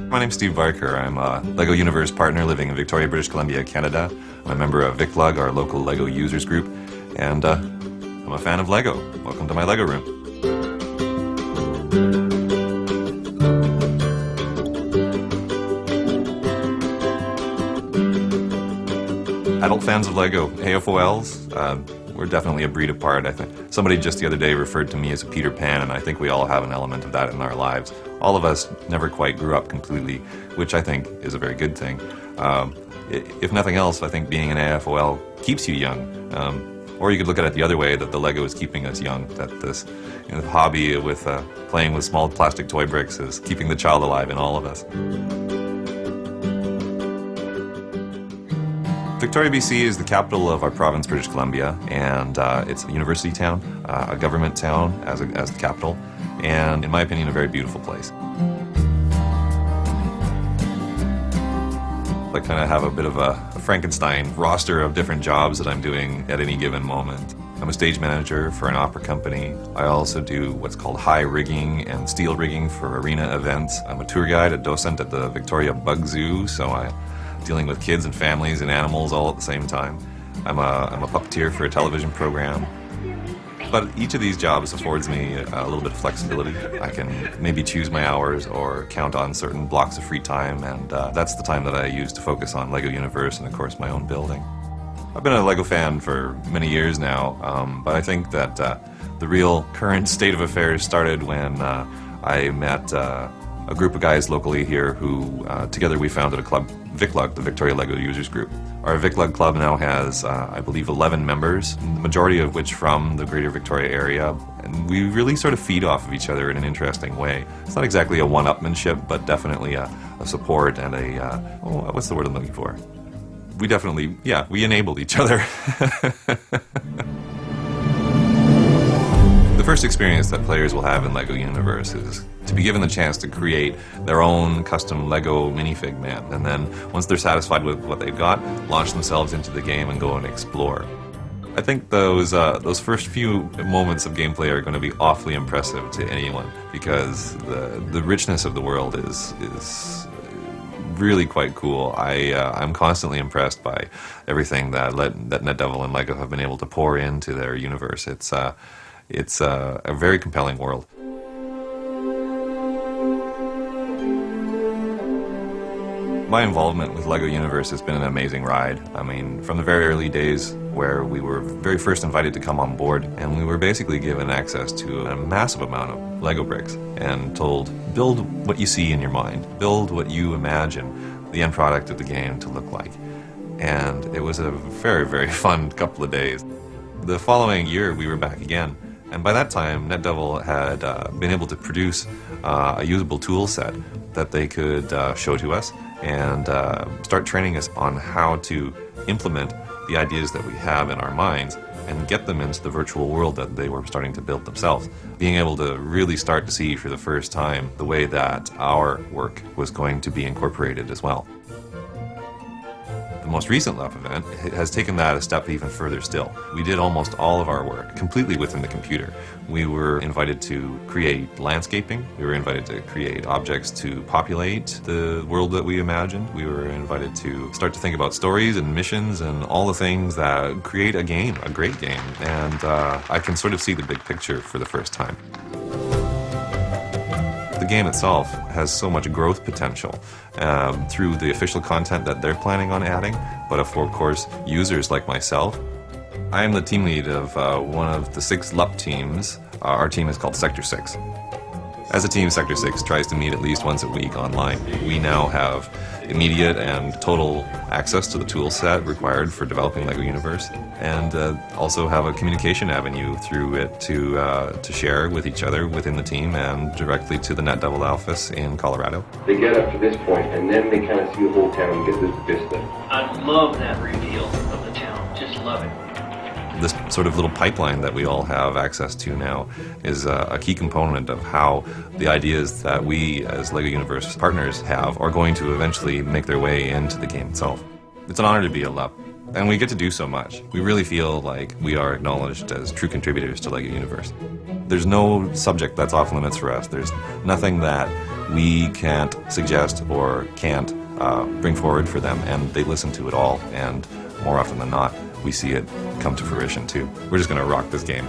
My name's Steve Barker. I'm a LEGO Universe partner living in Victoria, British Columbia, Canada. I'm a member of VicLug, our local LEGO users group, and I'm a fan of LEGO. Welcome to my LEGO room. Adult fans of LEGO, AFOLs, we're definitely a breed apart, I think. Somebody just the other day referred to me as a Peter Pan, and I think we all have an element of that in our lives. All of us never quite grew up completely, which I think is a very good thing. If nothing else, I think being an AFOL keeps you young. Or you could look at it the other way, that the LEGO is keeping us young, that this hobby with playing with small plastic toy bricks is keeping the child alive in all of us. Victoria, BC is the capital of our province, British Columbia, and it's a university town, a government town as the capital, and in my opinion, a very beautiful place. I kind of have a bit of a Frankenstein roster of different jobs that I'm doing at any given moment. I'm a stage manager for an opera company. I also do what's called high rigging and steel rigging for arena events. I'm a tour guide, a docent at the Victoria Bug Zoo, so I'm dealing with kids and families and animals all at the same time. I'm a puppeteer for a television program. But each of these jobs affords me a little bit of flexibility. I can maybe choose my hours or count on certain blocks of free time, and that's the time that I use to focus on LEGO Universe and, of course, my own building. I've been a LEGO fan for many years now, but I think that the real current state of affairs started when I met a group of guys locally here who, together we founded a club, VicLug, the Victoria LEGO Users Group. Our VicLug club now has, I believe, 11 members, the majority of which from the greater Victoria area, and we really sort of feed off of each other in an interesting way. It's not exactly a one-upmanship, but definitely a support and what's the word I'm looking for? We definitely, we enable each other. The first experience that players will have in LEGO Universe is to be given the chance to create their own custom LEGO minifig man, and then once they're satisfied with what they've got, launch themselves into the game and go and explore. I think those first few moments of gameplay are going to be awfully impressive to anyone, because the richness of the world is really quite cool. I'm constantly impressed by everything that NetDevil and LEGO have been able to pour into their universe. It's a very compelling world. My involvement with LEGO Universe has been an amazing ride. I mean, from the very early days where we were very first invited to come on board, and we were basically given access to a massive amount of LEGO bricks and told, build what you see in your mind, build what you imagine the end product of the game to look like. And it was a very, very fun couple of days. The following year, we were back again. And by that time, NetDevil had been able to produce a usable tool set that they could show to us and start training us on how to implement the ideas that we have in our minds and get them into the virtual world that they were starting to build themselves. Being able to really start to see for the first time the way that our work was going to be incorporated as well. The most recent LEP event has taken that a step even further still. We did almost all of our work completely within the computer. We were invited to create landscaping. We were invited to create objects to populate the world that we imagined. We were invited to start to think about stories and missions and all the things that create a game, a great game. And I can sort of see the big picture for the first time. The game itself has so much growth potential through the official content that they're planning on adding, but of course, users like myself. I am the team lead of one of the 6 LEP teams. Our team is called Sector 6. As a team, Sector 6 tries to meet at least once a week online. We now have immediate and total access to the tool set required for developing LEGO Universe, and also have a communication avenue through it to share with each other within the team and directly to the NetDevil office in Colorado. They get up to this point, and then they kind of see the whole town and get this vista. I love that reveal of the town. Just love it. This sort of little pipeline that we all have access to now is a key component of how the ideas that we as LEGO Universe partners have are going to eventually make their way into the game itself. It's an honor to be a LEP, and we get to do so much. We really feel like we are acknowledged as true contributors to LEGO Universe. There's no subject that's off limits for us. There's nothing that we can't suggest or can't bring forward for them, and they listen to it all, and more often than not, we see it come to fruition too. We're just going to rock this game.